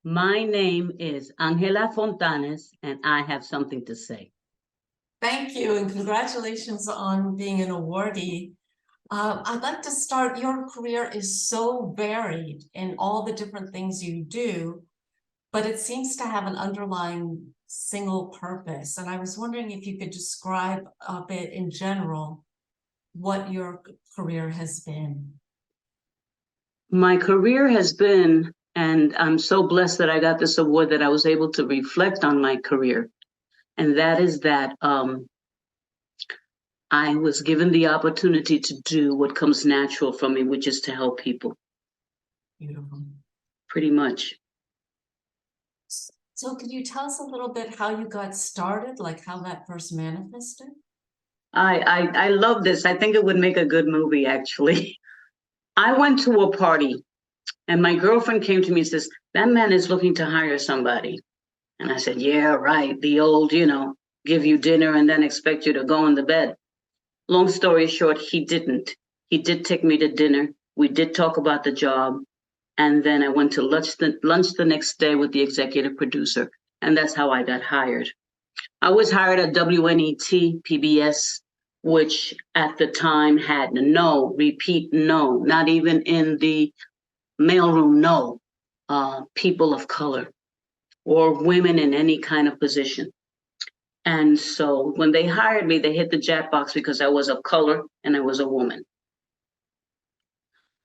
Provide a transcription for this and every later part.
My name is Angela Fontanez, and I have something to say. Thank you, and congratulations on being an awardee. I'd like to start, your career is so varied in all the different things you do, but it seems to have an underlying single purpose. And I was wondering if you could describe a bit in general what your career has been. My career has been, and I'm so blessed that I got this award that I was able to reflect on my career. And that is that I was given the opportunity to do what comes natural for me, which is to help people. Beautiful. Pretty much. So could you tell us a little bit how you got started, like how that first manifested? I love this. I think it would make a good movie, actually. I went to a party, and my girlfriend came to me and says, "That man is looking to hire somebody." And I said, "Yeah, right. The old, give you dinner and then expect you to go in the bed." Long story short, he didn't. He did take me to dinner. We did talk about the job. And then I went to lunch the next day with the executive producer. And that's how I got hired. I was hired at WNET PBS, which at the time had no, repeat, no, not even in the mailroom, no, people of color or women in any kind of position. And so when they hired me, they hit the jackbox because I was of color and I was a woman.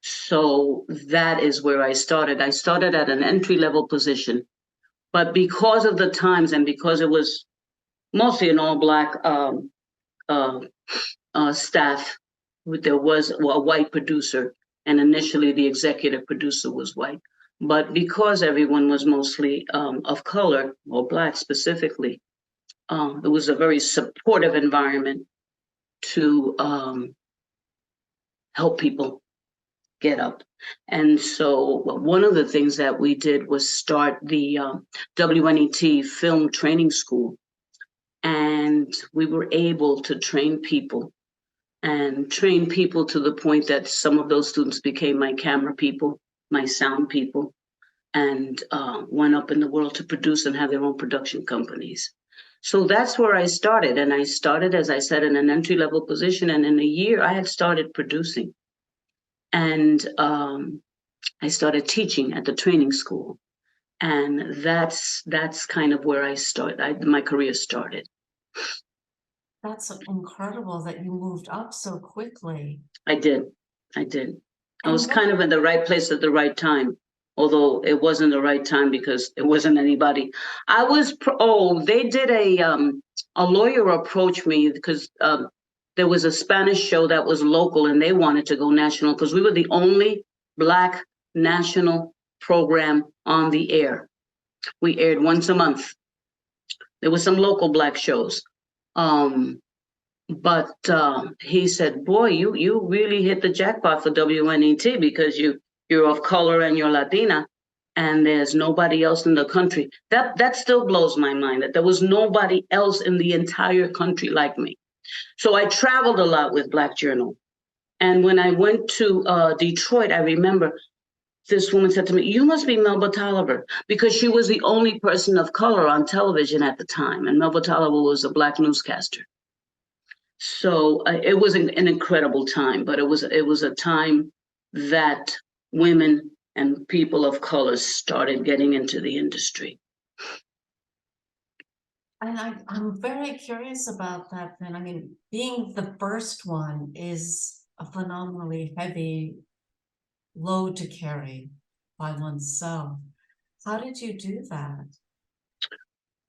So that is where I started. I started at an entry-level position, but because of the times and because it was mostly an all-Black staff, there was a white producer, and initially the executive producer was white. But because everyone was mostly of color, or Black specifically, it was a very supportive environment to help people get up. And so one of the things that we did was start the WNET Film Training School. And we were able to train people to the point that some of those students became my camera people, my sound people, and went up in the world to produce and have their own production companies. So that's where I started. And I started, as I said, in an entry-level position. And in a year, I had started producing. And I started teaching at the training school. And that's kind of where I started. My career started. That's incredible that you moved up so quickly. I did. I was kind of in the right place at the right time, although it wasn't the right time because it wasn't anybody. They did a lawyer approached me because there was a Spanish show that was local and they wanted to go national because we were the only Black national program on the air. We aired once a month. There were some local Black shows. But he said, "Boy, you really hit the jackpot for WNET because you're of color and you're Latina, and there's nobody else in the country." That still blows my mind that there was nobody else in the entire country like me. So I traveled a lot with Black Journal, and when I went to Detroit, I remember this woman said to me, "You must be Melba Tolliver," because she was the only person of color on television at the time, and Melba Tolliver was a Black newscaster. So it was an incredible time, but it was a time that women and people of color started getting into the industry. And I'm very curious about that then. I mean, being the first one is a phenomenally heavy load to carry by oneself. How did you do that?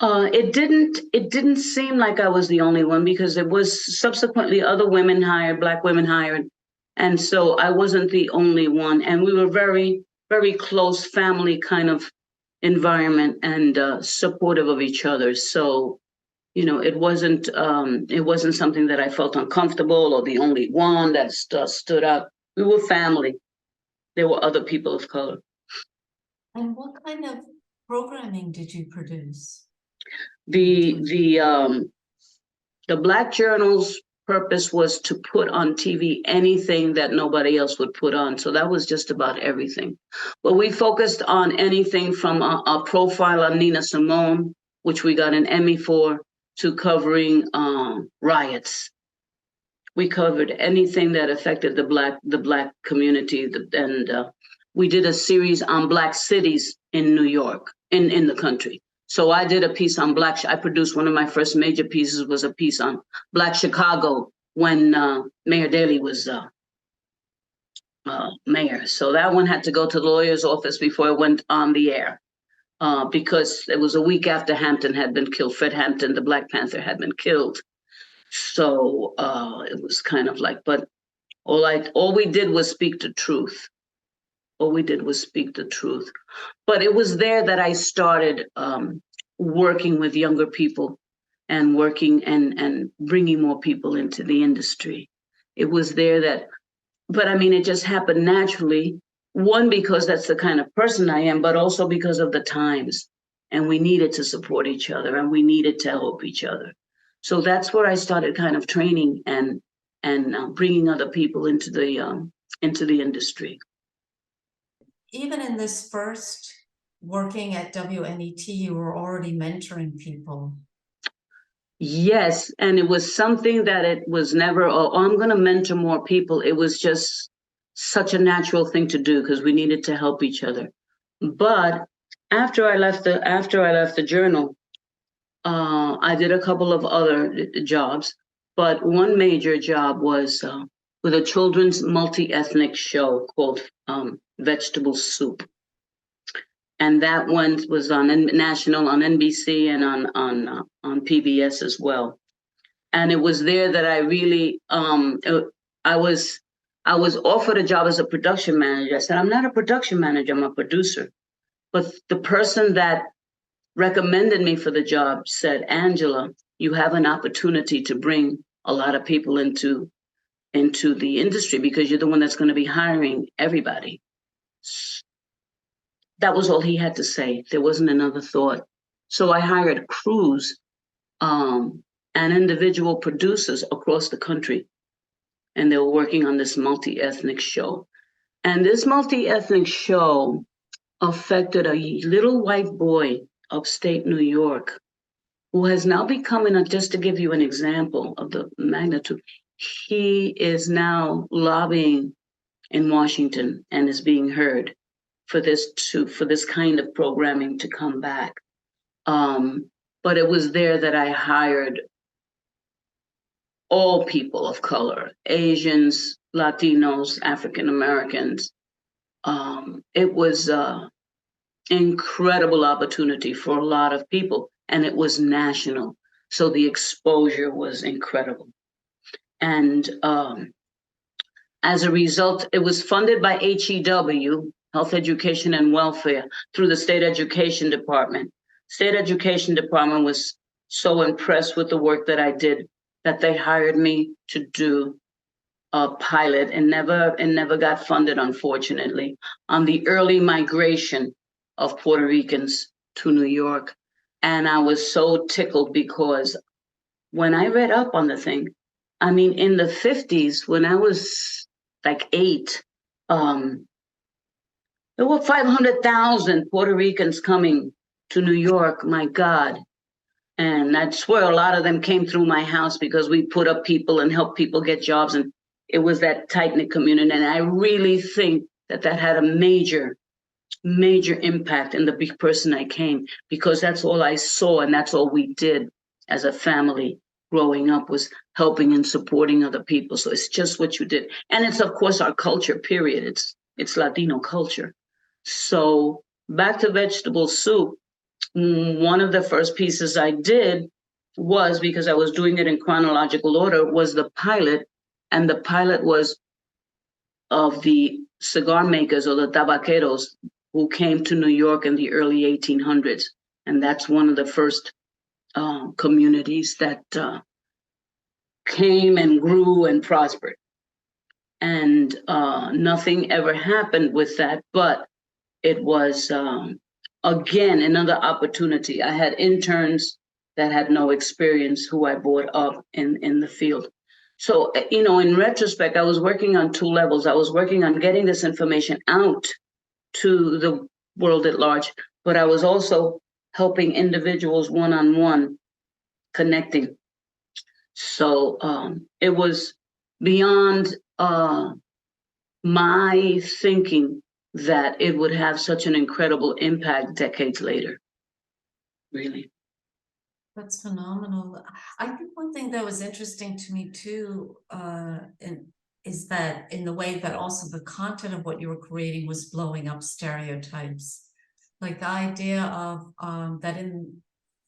It didn't seem like I was the only one because there was subsequently other women hired, Black women hired. And so I wasn't the only one. And we were very, very close family kind of environment and supportive of each other. So, it wasn't something that I felt uncomfortable or the only one that stood out. We were family. There were other people of color. And what kind of programming did you produce? The Black journals purpose was to put on TV anything that nobody else would put on. So that was just about everything. But we focused on anything from a profile on Nina Simone, which we got an Emmy for, to covering riots. We covered anything that affected the black community, and we did a series on Black cities in New York, in the country. So I did a piece on I produced one of my first major pieces, was a piece on Black Chicago when Mayor Daley was mayor. So that one had to go to the lawyer's office before it went on the air, because it was a week after Hampton had been killed. Fred Hampton, the Black Panther, had been killed. So it was kind of like, but all we did was speak the truth. All we did was speak the truth. But it was there that I started working with younger people and working and bringing more people into the industry. It was there that, but I mean, it just happened naturally. One, because that's the kind of person I am, but also because of the times. And we needed to support each other and we needed to help each other. So that's where I started kind of training and bringing other people into the industry. Even in this first working at WNET, you were already mentoring people. Yes, and it was something that it was never, oh, I'm going to mentor more people. It was just such a natural thing to do because we needed to help each other. But after I left the journal, I did a couple of other jobs, but one major job was with a children's multi-ethnic show called Vegetable Soup. And that one was on national, on NBC and on PBS as well. And it was there that I really, I was offered a job as a production manager. I said, I'm not a production manager, I'm a producer. But the person that recommended me for the job said, Angela, you have an opportunity to bring a lot of people into the industry because you're the one that's going to be hiring everybody. That was all he had to say. There wasn't another thought. So I hired crews and individual producers across the country. And they were working on this multi-ethnic show. And this multi-ethnic show affected a little white boy upstate New York who has now become, just to give you an example of the magnitude, he is now lobbying in Washington and is being heard for this kind of programming to come back. But it was there that I hired all people of color, Asians, Latinos, African Americans. It was an incredible opportunity for a lot of people, and it was national. So the exposure was incredible. And as a result, it was funded by HEW, Health, Education, and Welfare, through the State Education Department. State Education Department was so impressed with the work that I did that they hired me to do a pilot, and never got funded, unfortunately, on the early migration of Puerto Ricans to New York. And I was so tickled because when I read up on the thing, I mean, in the 50s, when I was like 8, there were 500,000 Puerto Ricans coming to New York, my God. And I swear a lot of them came through my house because we put up people and helped people get jobs. And it was that tight-knit community. And I really think that had a major, major impact in the big person I came, because that's all I saw and that's all we did as a family growing up, was helping and supporting other people. So it's just what you did. And it's, of course, our culture, period. It's Latino culture. So back to Vegetable Soup, one of the first pieces I did was, because I was doing it in chronological order, was the pilot. And the pilot was of the cigar makers, or the tabaqueros, who came to New York in the early 1800s. And that's one of the first communities that came and grew and prospered. And nothing ever happened with that, but it was, again, another opportunity. I had interns that had no experience who I brought up in the field. So, in retrospect, I was working on two levels. I was working on getting this information out to the world at large, but I was also helping individuals one-on-one connecting. So it was beyond my thinking that it would have such an incredible impact decades later. Really. That's phenomenal. I think one thing that was interesting to me too, is that in the way that also the content of what you were creating was blowing up stereotypes. Like the idea of that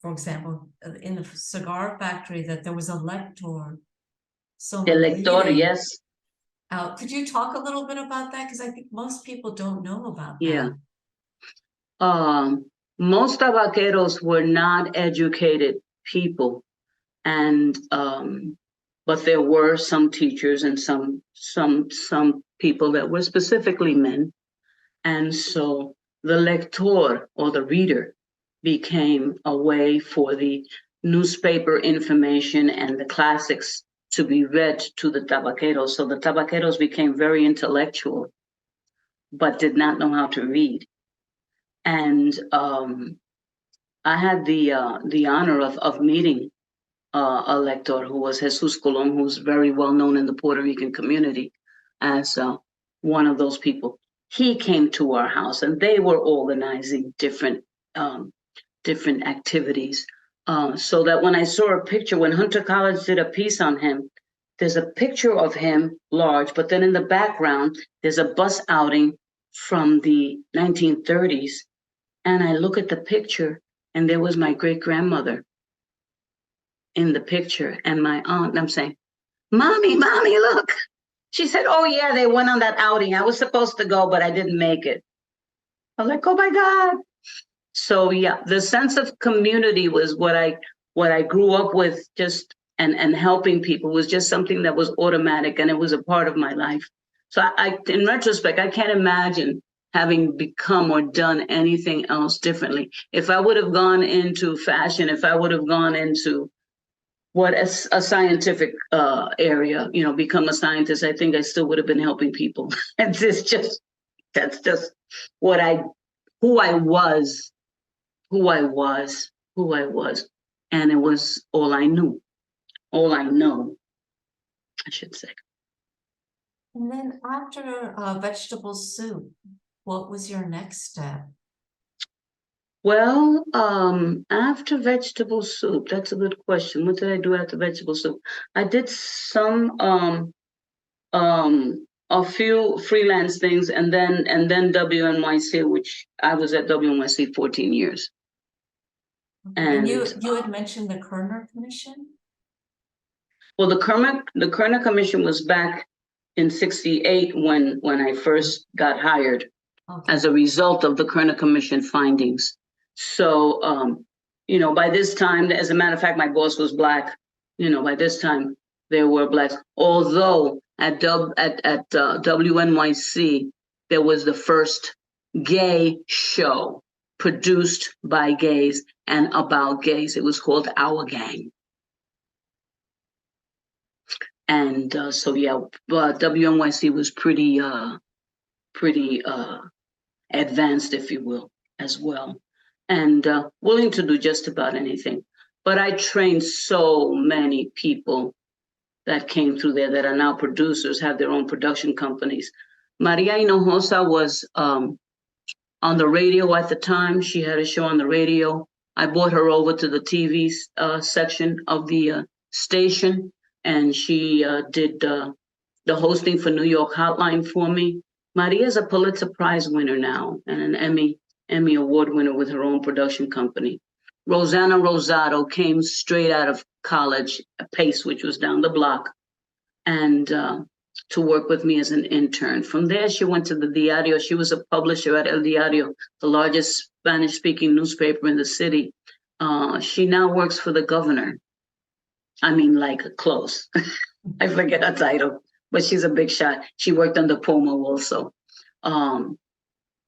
for example, in the cigar factory, that there was a lector. El lector, yes. Could you talk a little bit about that? Because I think most people don't know about that. Yeah. Most tabaqueros were not educated people, and but there were some teachers and some people that were specifically men, and so the lector, or the reader, became a way for the newspaper information and the classics to be read to the tabaqueros. So the tabaqueros became very intellectual, but did not know how to read. And I had the honor of meeting a lector who was Jesus Colon, who's very well known in the Puerto Rican community as one of those people. He came to our house, and they were organizing different activities. So that when I saw a picture, when Hunter College did a piece on him, there's a picture of him large, but then in the background, there's a bus outing from the 1930s. And I look at the picture, and there was my great-grandmother in the picture, and my aunt, and I'm saying, Mommy, look. She said, oh yeah, they went on that outing. I was supposed to go, but I didn't make it. I was like, oh my God. So yeah, the sense of community was what I grew up with, just and helping people was just something that was automatic, and it was a part of my life. So I in retrospect, I can't imagine having become or done anything else differently. If I would have gone into fashion, if I would have gone into a scientific area, become a scientist, I think I still would have been helping people. And that's just who I was, and it was all I knew, all I know, I should say. And then after vegetable soup, what was your next step? Well, after vegetable soup, that's a good question. What did I do after vegetable soup? I did a few freelance things, and then WNYC, which I was at WNYC 14 years. And you had mentioned the Kerner Commission? Well, the Kerner Commission was back in '68 when I first got hired, as a result of the Kerner Commission findings. So, by this time, as a matter of fact, my boss was Black. By this time, there were Blacks. Although at WNYC, there was the first gay show produced by gays and about gays. It was called Our Gang. And so, yeah, WNYC was pretty advanced, if you will, as well, and willing to do just about anything. But I trained so many people that came through there that are now producers, have their own production companies. Maria Hinojosa was on the radio at the time. She had a show on the radio. I brought her over to the TV section of the station, and she did the hosting for New York Hotline for me. Maria's a Pulitzer Prize winner now, and an Emmy Award winner with her own production company. Rosanna Rosado came straight out of college, Pace, which was down the block, and to work with me as an intern. From there, she went to the Diario. She was a publisher at El Diario, the largest Spanish-speaking newspaper in the city. She now works for the governor. I mean, like, close. I forget her title, but she's a big shot. She worked under Pomo also.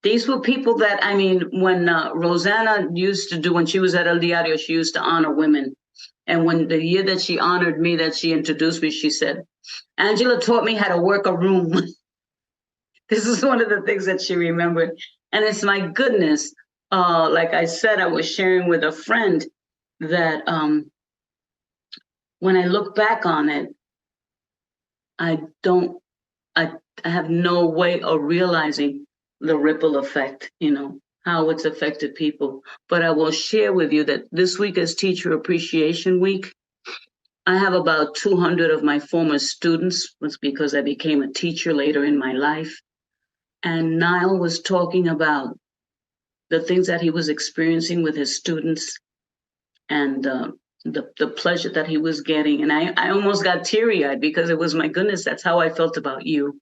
These were people that, when Rosanna used to do, when she was at El Diario, she used to honor women And when the year that she honored me, that she introduced me, she said, Angela taught me how to work a room. This is one of the things that she remembered. And it's my goodness. Like I said, I was sharing with a friend that when I look back on it, I don't, I have no way of realizing the ripple effect, how it's affected people. But I will share with you that this week is Teacher Appreciation Week. I have about 200 of my former students, was because I became a teacher later in my life. And Niall was talking about the things that he was experiencing with his students and the pleasure that he was getting. And I almost got teary-eyed because it was, my goodness, that's how I felt about you.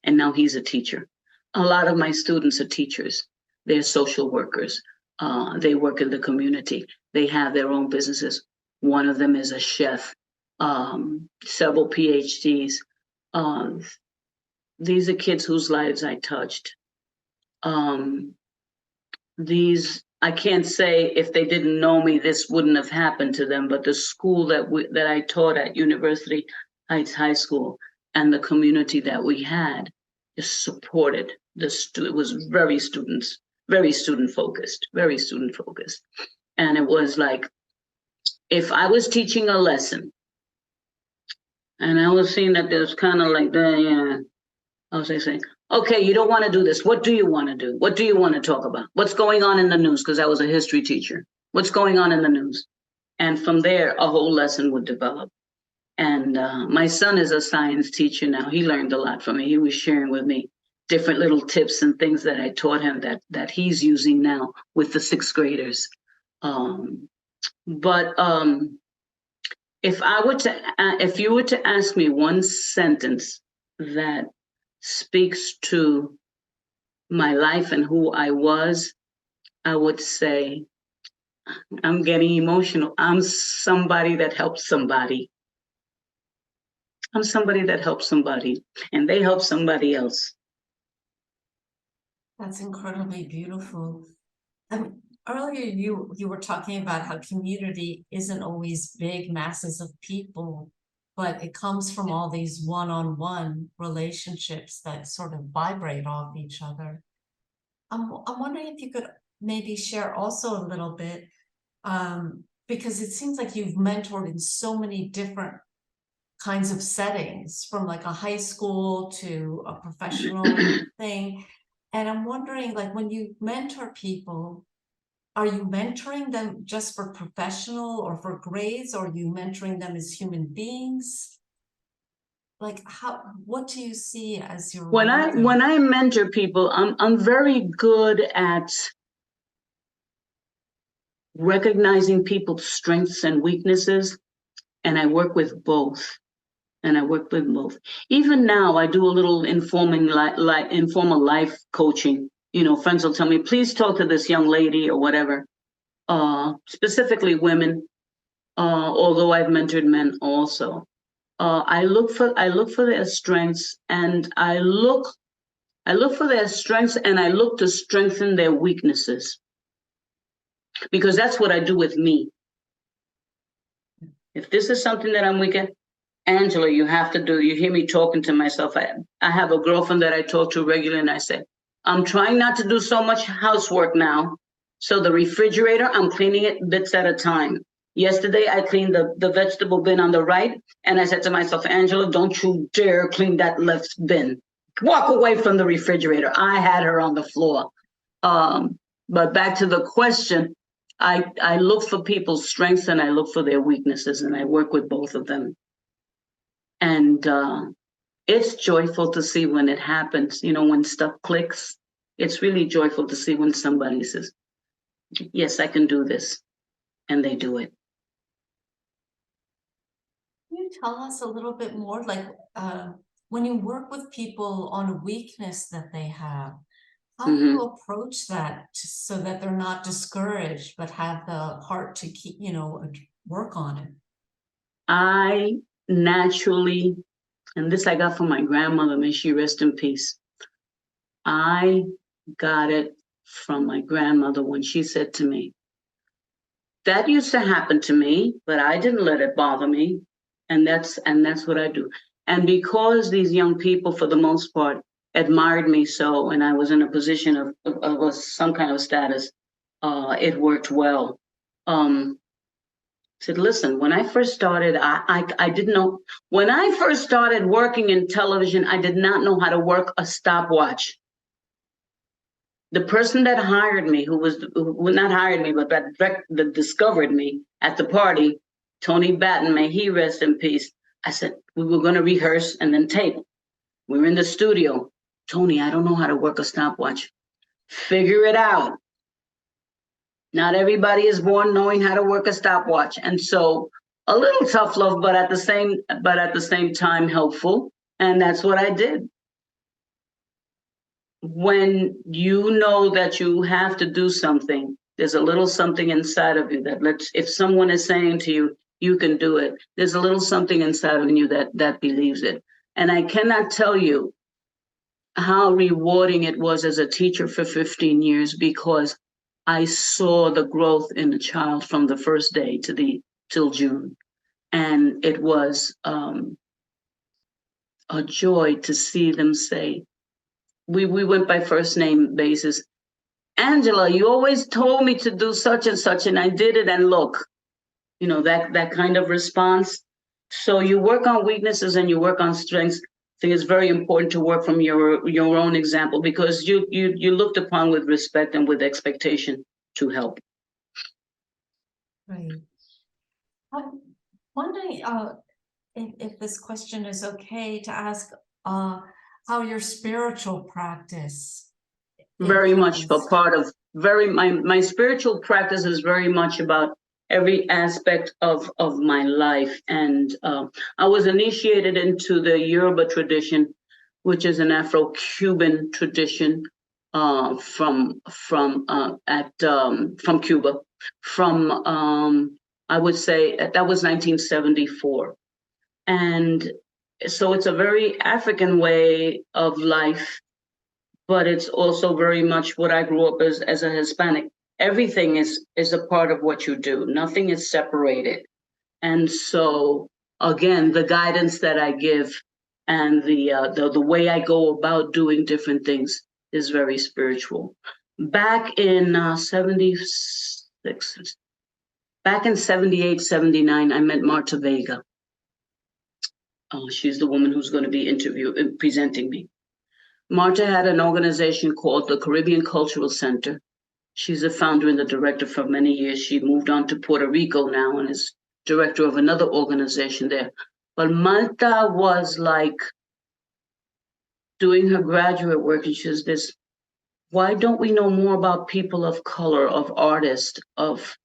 And now he's a teacher. A lot of my students are teachers. They're social workers. They work in the community. They have their own businesses. One of them is a chef, several PhDs. These are kids whose lives I touched. I can't say if they didn't know me, this wouldn't have happened to them, but the school that I taught at University Heights High School and the community that we had just supported it was very student focused. And it was like, if I was teaching a lesson and I was seeing that there's kind of like, I was saying, okay, you don't want to do this. What do you want to do? What do you want to talk about? What's going on in the news? Because I was a history teacher. What's going on in the news? And from there, a whole lesson would develop. And my son is a science teacher now. He learned a lot from me. He was sharing with me different little tips and things that I taught him that he's using now with the sixth graders. But if you were to ask me one sentence that speaks to my life and who I was, I would say, I'm getting emotional. I'm somebody that helps somebody. I'm somebody that helps somebody, and they help somebody else. That's incredibly beautiful. Earlier, you were talking about how community isn't always big masses of people, but it comes from all these one-on-one relationships that sort of vibrate off each other. I'm wondering if you could maybe share also a little bit, because it seems like you've mentored in so many different kinds of settings, from like a high school to a professional thing. And I'm wondering, like, when you mentor people, are you mentoring them just for professional or for grades, or are you mentoring them as human beings? Like, what do you see as your when I mentor people, I'm very good at recognizing people's strengths and weaknesses, and I work with both. Even now, I do a little informal life coaching. Friends will tell me, please talk to this young lady or whatever, specifically women, although I've mentored men also. I look for their strengths, and I look for their strengths, and I look to strengthen their weaknesses, because that's what I do with me. If this is something that I'm weak at, Angela, you have to do. You hear me talking to myself. I have a girlfriend that I talk to regularly, and I say, I'm trying not to do so much housework now. So the refrigerator, I'm cleaning it bits at a time. Yesterday, I cleaned the vegetable bin on the right, and I said to myself, Angela, don't you dare clean that left bin. Walk away from the refrigerator. I had her on the floor. But back to the question, I look for people's strengths and I look for their weaknesses, and I work with both of them. And it's joyful to see when it happens, when stuff clicks. It's really joyful to see when somebody says, yes, I can do this, and they do it. Can you tell us a little bit more, like, when you work with people on a weakness that they have, how do you approach that so that they're not discouraged, but have the heart to keep, work on it? I naturally, and this I got from my grandmother, may she rest in peace. I got it from my grandmother when she said to me, that used to happen to me, but I didn't let it bother me. And that's what I do. And because these young people, for the most part, admired me so, and I was in a position of some kind of status, it worked well. Said, listen, when I first started, I didn't know. When I first started working in television, I did not know how to work a stopwatch. The person that hired me, who not hired me, but that discovered me at the party, Tony Batten, may he rest in peace. I said, we were going to rehearse and then tape. We were in the studio. Tony, I don't know how to work a stopwatch. Figure it out. Not everybody is born knowing how to work a stopwatch. And so a little tough love, but at the same time helpful. And that's what I did. When you know that you have to do something, there's a little something inside of you if someone is saying to you, you can do it, there's a little something inside of you that believes it. And I cannot tell you how rewarding it was as a teacher for 15 years, because I saw the growth in the child from the first day till June. And it was a joy to see them say, we went by first name basis. Angela, you always told me to do such and such, and I did it, and look, that kind of response. So you work on weaknesses and you work on strengths. I think it's very important to work from your own example, because you looked upon with respect and with expectation to help. Right. I'm wondering if this question is okay to ask, how your spiritual practice Very much a part of my spiritual practice is very much about every aspect of my life. And I was initiated into the Yoruba tradition, which is an Afro-Cuban tradition from Cuba. I would say that was 1974. And so it's a very African way of life, but it's also very much what I grew up as a Hispanic. Everything is a part of what you do. Nothing is separated. And so, again, the guidance that I give and the way I go about doing different things is very spiritual. Back in 78, 79, I met Marta Vega. She's the woman who's going to be presenting me. Marta had an organization called the Caribbean Cultural Center. She's a founder and the director for many years. She moved on to Puerto Rico now and is director of another organization there. But Marta was like doing her graduate work, and she says this, why don't we know more about people of color, of artists, of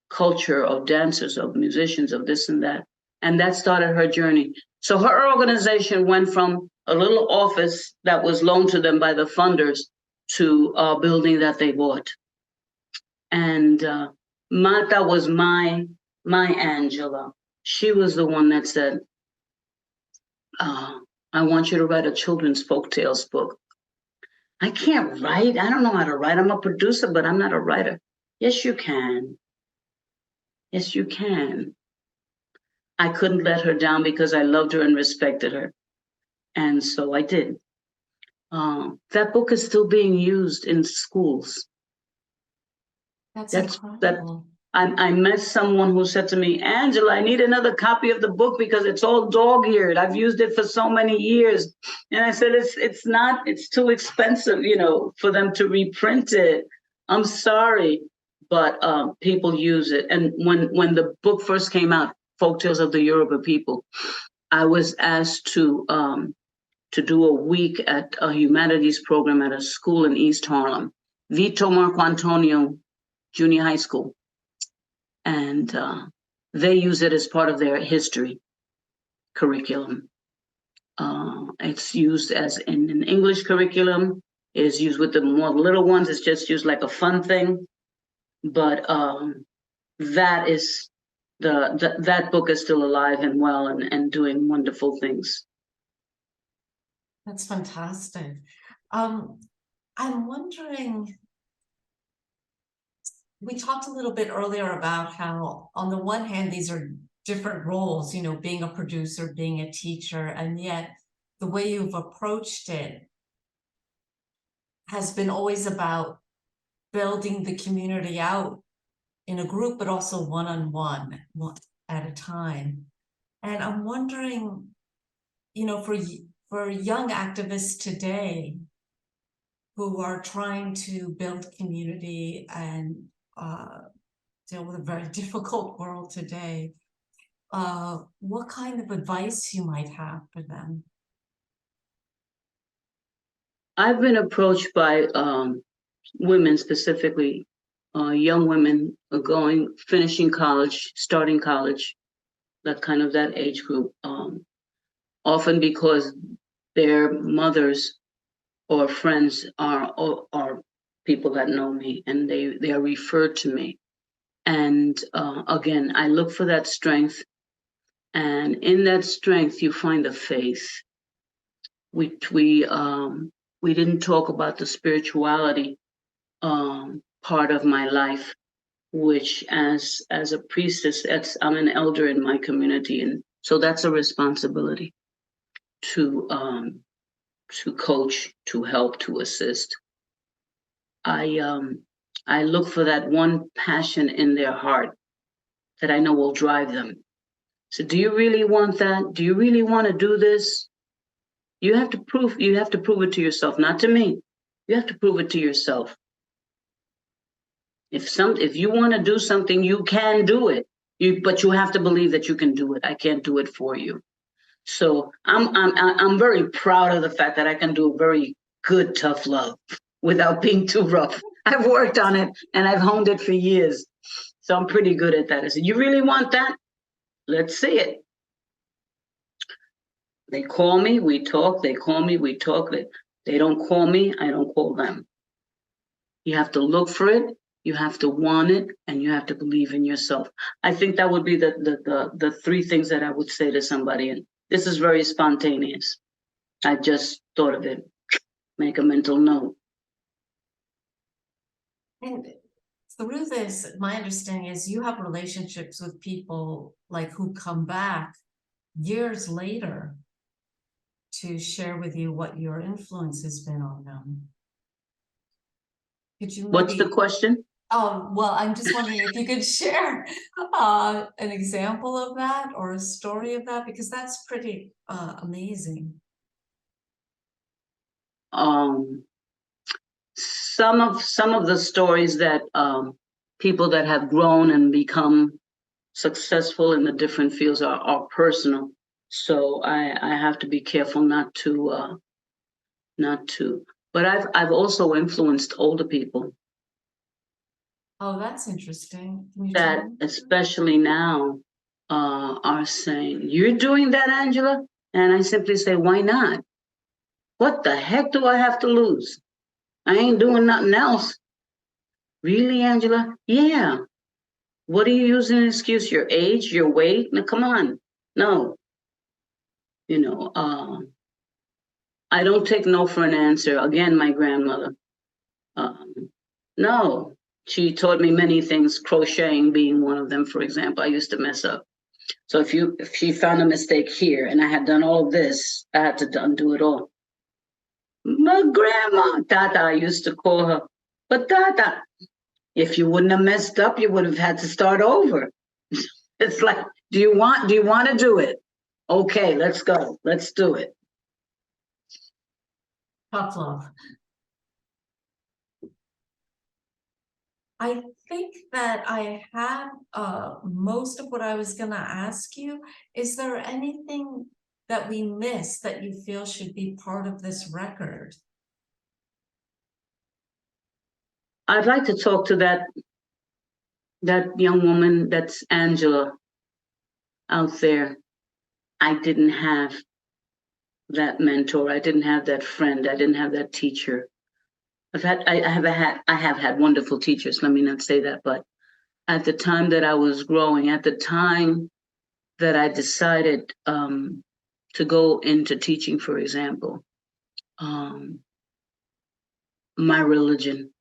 culture, of dancers, of musicians, of this and that? And that started her journey. So her organization went from a little office that was loaned to them by the funders to a building that they bought. And Marta was my Angela. She was the one that said, I want you to write a children's folktales book. I can't write. I don't know how to write. I'm a producer, but I'm not a writer. Yes, you can. Yes, you can. I couldn't let her down because I loved her and respected her. And so I did. That book is still being used in schools. That's incredible. I met someone who said to me, Angela, I need another copy of the book because it's all dog-eared. I've used it for so many years. And I said, it's too expensive, for them to reprint it. I'm sorry, but people use it. And when the book first came out, Folktales of the Yoruba People, I was asked to do a week at a humanities program at a school in East Harlem, Vito Marco Antonio Junior High School. And they use it as part of their history curriculum. It's used as in an English curriculum. It's used with the more little ones. It's just used like a fun thing. But that is that book is still alive and well and doing wonderful things. That's fantastic. I'm wondering, we talked a little bit earlier about how, on the one hand, these are different roles, you know, being a producer, being a teacher, and yet the way you've approached it has been always about building the community out in a group, but also one-on-one, one at a time. And I'm wondering, you know, for young activists today who are trying to build community and deal with a very difficult world today, what kind of advice you might have for them? I've been approached by women specifically, young women finishing college, starting college, that age group, often because their mothers or friends are people that know me, and they are referred to me. And again, I look for that strength, and in that strength, you find the faith. We didn't talk about the spirituality part of my life, which as a priestess, I'm an elder in my community, and so that's a responsibility to coach, to help, to assist. I look for that one passion in their heart that I know will drive them. So, do you really want that? Do you really want to do this? You have to prove it to yourself, not to me. You have to prove it to yourself. If you want to do something, you can do it. But you have to believe that you can do it. I can't do it for you. So I'm very proud of the fact that I can do a very good tough love without being too rough. I've worked on it and I've honed it for years. So I'm pretty good at that. I said, you really want that? Let's see it. They call me, we talk, they call me, we talk. They don't call me, I don't call them. You have to look for it, you have to want it, and you have to believe in yourself. I think that would be the three things that I would say to somebody. And this is very spontaneous. I just thought of it. Make a mental note. And through this, my understanding is you have relationships with people like who come back years later to share with you what your influence has been on them. Could you maybe... What's the question? Well, I'm just wondering if you could share an example of that or a story of that, because that's pretty amazing. Some of the stories that people that have grown and become successful in the different fields are personal. So I have to be careful not to. But I've also influenced older people. Oh, that's interesting. Can you that especially now are saying, "You're doing that, Angela?" And I simply say, "Why not? What the heck do I have to lose? I ain't doing nothing else." Really, Angela? Yeah. What are you using an excuse? Your age, your weight? No, come on. No. You know, I don't take no for an answer. Again, my grandmother. No. She taught me many things, crocheting being one of them, for example. I used to mess up. So if she found a mistake here and I had done all this, I had to undo it all. My grandma, Tata, I used to call her. But Tata, if you wouldn't have messed up, you would have had to start over. It's like, do you want to do it? Okay, let's go. Let's do it. Tough love. I think that I have most of what I was going to ask you. Is there anything that we missed that you feel should be part of this record? I'd like to talk to that young woman, that's Angela, out there. I didn't have that mentor. I didn't have that friend. I didn't have that teacher. I have had wonderful teachers. Let me not say that, but at the time that I was growing, at the time that I decided to go into teaching, for example, my religion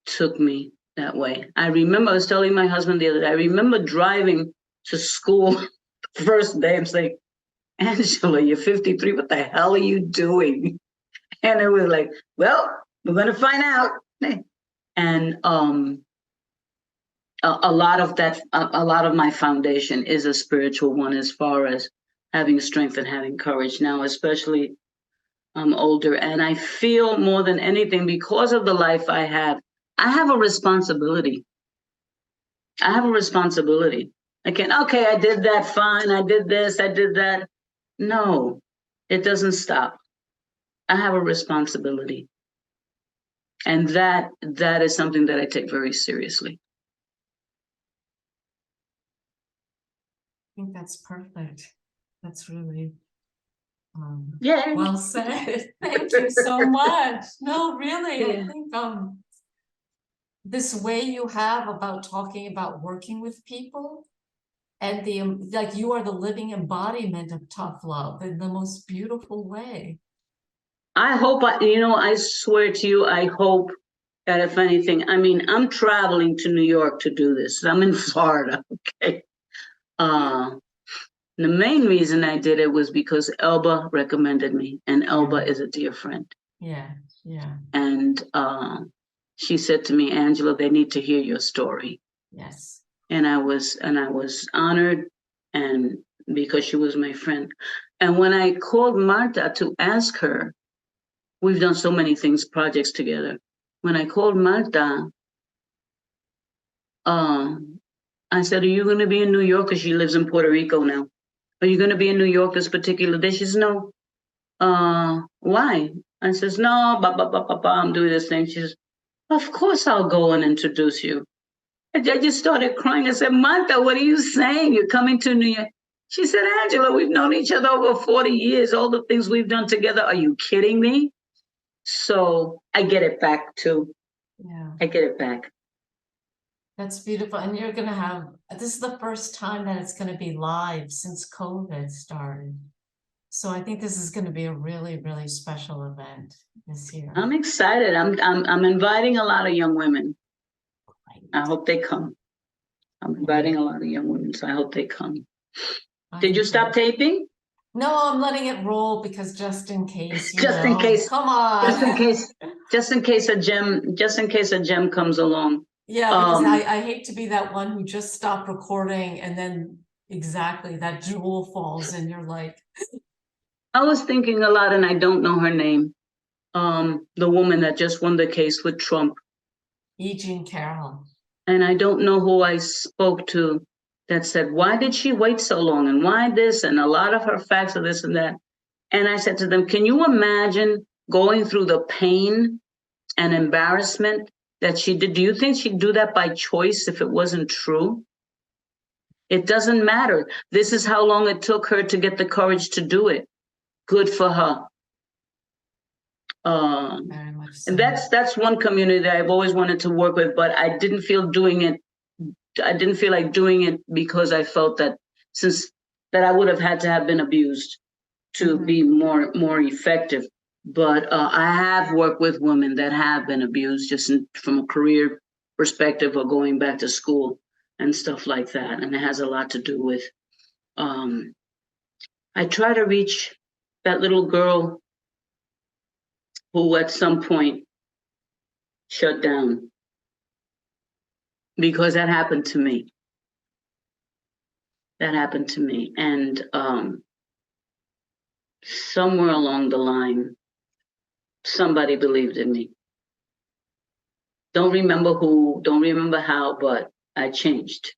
took me that way. I remember, I was telling my husband the other day, I remember driving to school the first day. I'm saying, Angela, you're 53. What the hell are you doing? And it was like, well, we're going to find out. And a lot of that, a lot of my foundation is a spiritual one, as far as having strength and having courage now, especially I'm older. And I feel more than anything, because of the life I have a responsibility. I have a responsibility. I can't, okay, I did that, fine. I did this, I did that. No, it doesn't stop. I have a responsibility. And that is something that I take very seriously. I think that's perfect. That's really Yeah. well said. Thank you so much. No, really, I think this way you have about talking about working with people, and the like, you are the living embodiment of tough love in the most beautiful way. I hope, I swear to you, I hope that if anything, I mean, I'm traveling to New York to do this. I'm in Florida, okay? The main reason I did it was because Elba recommended me, and Elba is a dear friend. Yeah, yeah. And she said to me, Angela, they need to hear your story. Yes. And I was honored, and because she was my friend. And when I called Marta to ask her, we've done so many things, projects together. When I called Marta, I said, are you going to be in New York? Because she lives in Puerto Rico now. Are you going to be in New York this particular day? She says, no. Why? I says, no, I'm doing this thing. She says, of course I'll go and introduce you. I just started crying. I said, Marta, what are you saying? You're coming to New York. She said, Angela, we've known each other over 40 years. All the things we've done together. Are you kidding me? So I get it back too. Yeah. I get it back. That's beautiful. And you're going to have, this is the first time that it's going to be live since COVID started. So I think this is going to be a really, really special event this year. I'm excited. I'm inviting a lot of young women. Great. I hope they come. I'm inviting a lot of young women, so I hope they come. Did you stop taping? No, I'm letting it roll because just in case, In case. Come on. Just in case a gem comes along. Yeah, because I hate to be that one who just stopped recording and then exactly that jewel falls and you're like. I was thinking a lot, and I don't know her name. The woman that just won the case with Trump. E. Jean Carroll. And I don't know who I spoke to that said, why did she wait so long? And why this? And a lot of her facts of this and that. And I said to them, can you imagine going through the pain and embarrassment that she did? Do you think she'd do that by choice if it wasn't true? It doesn't matter. This is how long it took her to get the courage to do it. Good for her. Very much so. And that's one community that I've always wanted to work with, but I didn't feel like doing it because I felt that I would have had to have been abused to be more effective. But I have worked with women that have been abused, just from a career perspective or going back to school and stuff like that. And it has a lot to do with, I try to reach that little girl who at some point shut down, because that happened to me. And somewhere along the line, somebody believed in me. Don't remember who, don't remember how, but I changed.